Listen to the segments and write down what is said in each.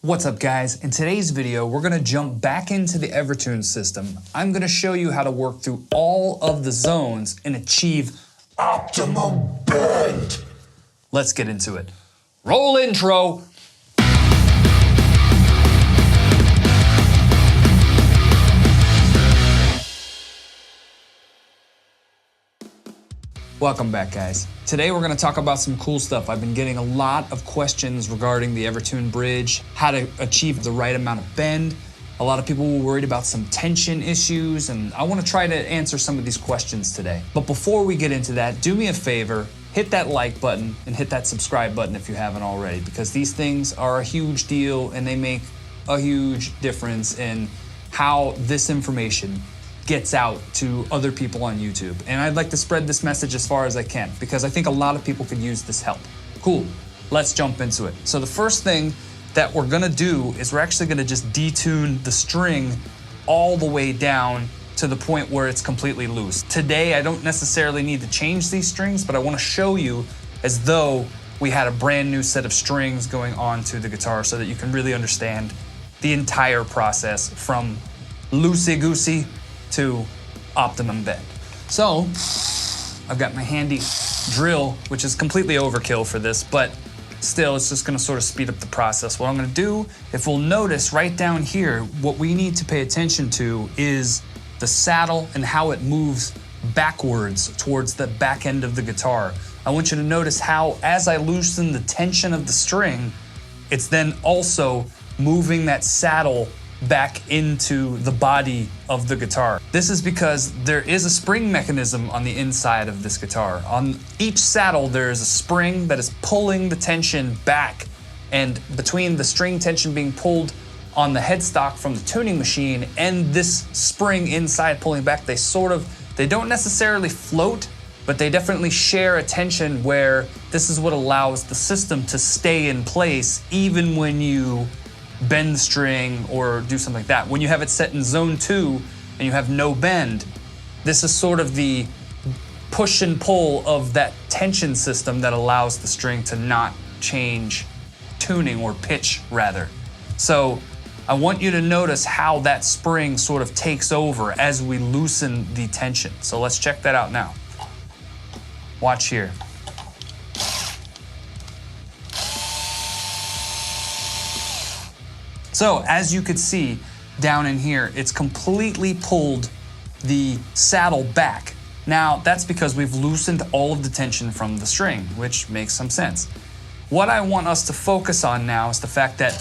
What's up guys? In today's video, we're gonna jump back into the EverTune system. I'm gonna show you how to work through all of the zones and achieve optimum bend. Let's get into it. Roll intro. Welcome back guys. Today we're gonna talk about some cool stuff. I've been getting a lot of questions regarding the EverTune Bridge, how to achieve the right amount of bend. A lot of people were worried about some tension issues, and I wanna try to answer some of these questions today. But before we get into that, do me a favor, hit that like button and hit that subscribe button if you haven't already, because these things are a huge deal and they make a huge difference in how this information gets out to other people on YouTube. And I'd like to spread this message as far as I can because I think a lot of people could use this help. Cool, let's jump into it. So the first thing that we're gonna do is we're actually gonna just detune the string all the way down to the point where it's completely loose. Today, I don't necessarily need to change these strings, but I wanna show you as though we had a brand new set of strings going onto the guitar so that you can really understand the entire process from loosey-goosey to optimum bend. So I've got my handy drill, which is completely overkill for this, but still it's just gonna sort of speed up the process. What I'm gonna do, if we'll notice right down here, what we need to pay attention to is the saddle and how it moves backwards towards the back end of the guitar. I want you to notice how as I loosen the tension of the string, it's then also moving that saddle back into the body of the guitar. This is because there is a spring mechanism on the inside of this guitar. On each saddle, there is a spring that is pulling the tension back, and between the string tension being pulled on the headstock from the tuning machine and this spring inside pulling back, they don't necessarily float, but they definitely share a tension where this is what allows the system to stay in place even when you bend the string or do something like that. When you have it set in zone 2 and you have no bend, this is sort of the push and pull of that tension system that allows the string to not change tuning or pitch rather. So I want you to notice how that spring sort of takes over as we loosen the tension. So let's check that out now. Watch here. So as you could see down in here, it's completely pulled the saddle back. Now that's because we've loosened all of the tension from the string, which makes some sense. What I want us to focus on now is the fact that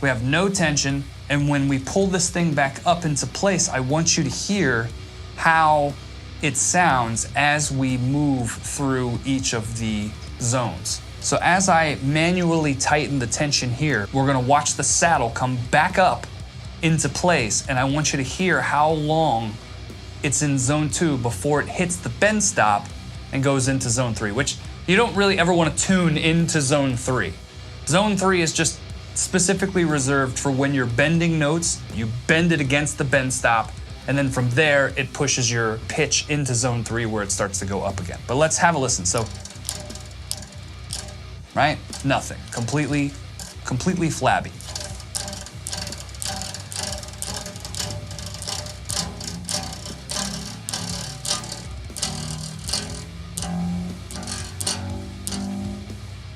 we have no tension, and when we pull this thing back up into place, I want you to hear how it sounds as we move through each of the zones. So as I manually tighten the tension here, we're gonna watch the saddle come back up into place, and I want you to hear how long it's in zone 2 before it hits the bend stop and goes into zone 3, which you don't really ever wanna tune into zone 3. Zone 3 is just specifically reserved for when you're bending notes, you bend it against the bend stop, and then from there, it pushes your pitch into zone 3 where it starts to go up again. But let's have a listen. So, right? Nothing. Completely flabby.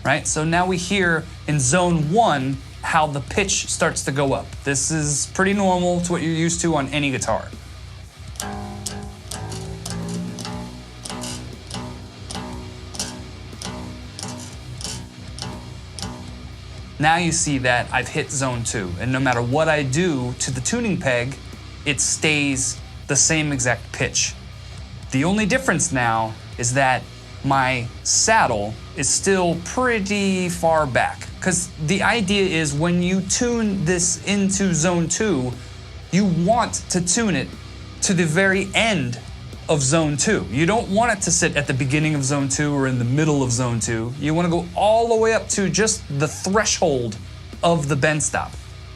Right? So now we hear in zone 1 how the pitch starts to go up. This is pretty normal to what you're used to on any guitar. Now you see that I've hit zone 2, and no matter what I do to the tuning peg, it stays the same exact pitch. The only difference now is that my saddle is still pretty far back, because the idea is when you tune this into zone 2, you want to tune it to the very end of zone 2. You don't want it to sit at the beginning of zone 2 or in the middle of zone 2. You want to go all the way up to just the threshold of the bend stop.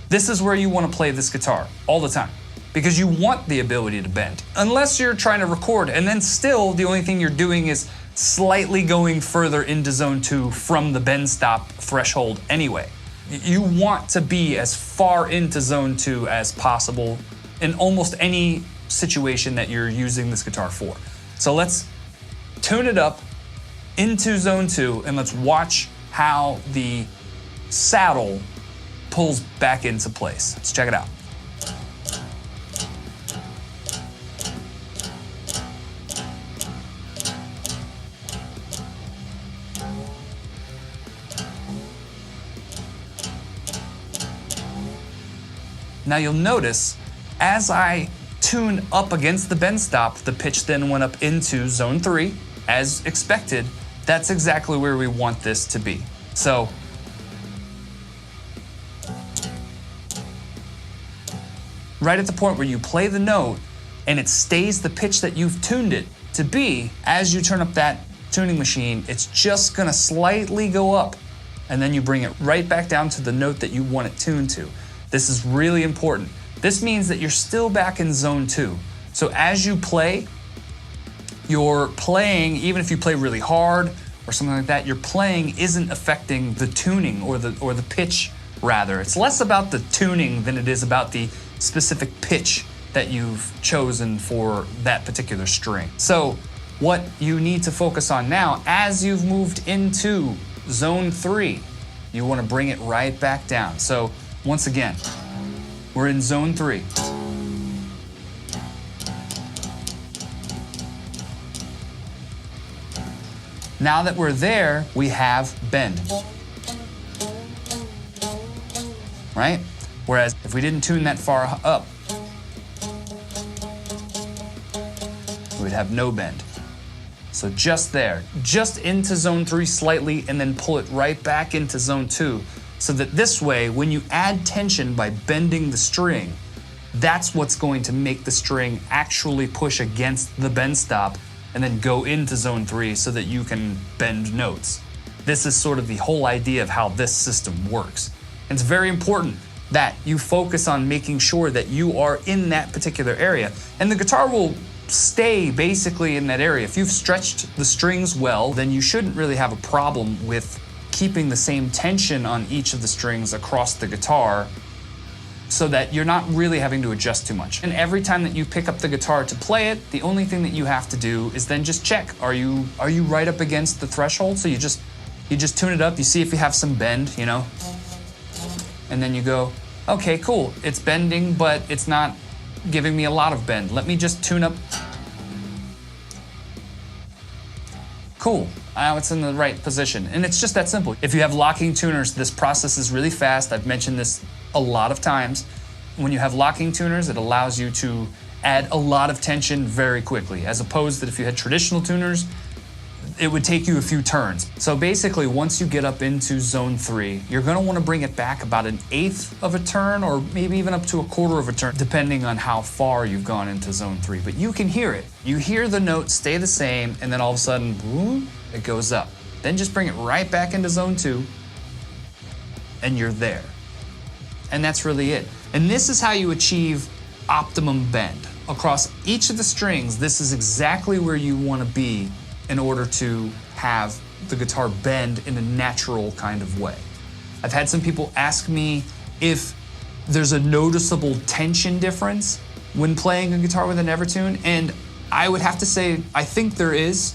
This is where you want to play this guitar all the time, because you want the ability to bend. Unless you're trying to record, and then still the only thing you're doing is slightly going further into zone 2 from the bend stop threshold anyway. You want to be as far into zone 2 as possible in almost any situation that you're using this guitar for. So let's tune it up into zone 2 and let's watch how the saddle pulls back into place. Let's check it out. Now you'll notice, as I tune up against the bend stop, the pitch then went up into zone 3, as expected. That's exactly where we want this to be. So, right at the point where you play the note and it stays the pitch that you've tuned it to be, as you turn up that tuning machine, it's just gonna slightly go up, and then you bring it right back down to the note that you want it tuned to. This is really important. This means that you're still back in zone 2. So as you play, you're playing, even if you play really hard or something like that, your playing isn't affecting the tuning or the pitch rather. It's less about the tuning than it is about the specific pitch that you've chosen for that particular string. So what you need to focus on now, as you've moved into zone 3, you want to bring it right back down. So once again, we're in zone 3. Now that we're there, we have bend. Right? Whereas if we didn't tune that far up, we'd have no bend. So just there, just into zone 3 slightly, and then pull it right back into zone 2. So that this way, when you add tension by bending the string, that's what's going to make the string actually push against the bend stop and then go into zone 3 so that you can bend notes. This is sort of the whole idea of how this system works. And it's very important that you focus on making sure that you are in that particular area. And the guitar will stay basically in that area. If you've stretched the strings well, then you shouldn't really have a problem with keeping the same tension on each of the strings across the guitar so that you're not really having to adjust too much. And every time that you pick up the guitar to play it, the only thing that you have to do is then just check, are you right up against the threshold? So you just tune it up, you see if you have some bend, you know? And then you go, okay, cool, it's bending, but it's not giving me a lot of bend. Let me just tune up. Cool, now it's in the right position. And it's just that simple. If you have locking tuners, this process is really fast. I've mentioned this a lot of times. When you have locking tuners, it allows you to add a lot of tension very quickly, as opposed that if you had traditional tuners, it would take you a few turns. So basically, once you get up into zone 3, you're gonna wanna bring it back about 1/8 of a turn, or maybe even up to 1/4 of a turn, depending on how far you've gone into zone 3. But you can hear it. You hear the note stay the same, and then all of a sudden, boom, it goes up. Then just bring it right back into zone 2, and you're there. And that's really it. And this is how you achieve optimum bend. Across each of the strings, this is exactly where you wanna be in order to have the guitar bend in a natural kind of way. I've had some people ask me if there's a noticeable tension difference when playing a guitar with an EverTune, and I would have to say I think there is.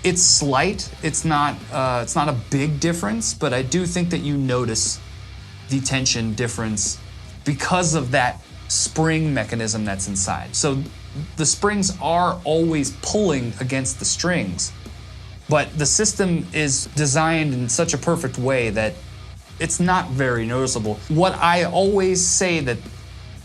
It's slight, it's not a big difference, but I do think that you notice the tension difference because of that spring mechanism that's inside. So the springs are always pulling against the strings, but the system is designed in such a perfect way that it's not very noticeable. What I always say that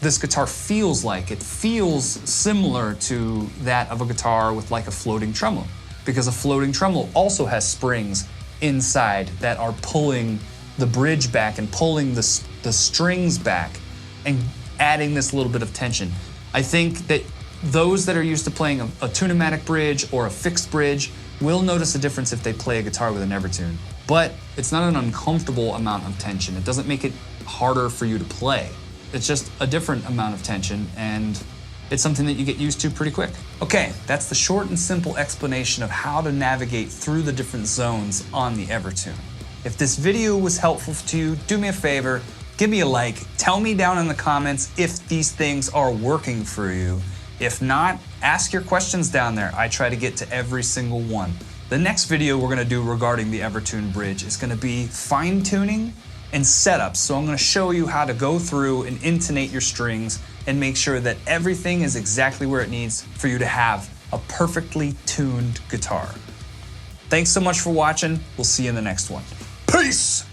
this guitar feels like, it feels similar to that of a guitar with like a floating tremolo, because a floating tremolo also has springs inside that are pulling the bridge back and pulling the strings back and adding this little bit of tension. I think that those that are used to playing a tune-o-matic bridge or a fixed bridge will notice a difference if they play a guitar with an EverTune. But it's not an uncomfortable amount of tension. It doesn't make it harder for you to play. It's just a different amount of tension, and it's something that you get used to pretty quick. Okay, that's the short and simple explanation of how to navigate through the different zones on the EverTune. If this video was helpful to you, do me a favor, give me a like, tell me down in the comments if these things are working for you. If not, ask your questions down there. I try to get to every single one. The next video we're gonna do regarding the EverTune Bridge is gonna be fine-tuning and setup. So I'm gonna show you how to go through and intonate your strings and make sure that everything is exactly where it needs for you to have a perfectly tuned guitar. Thanks so much for watching. We'll see you in the next one. Peace!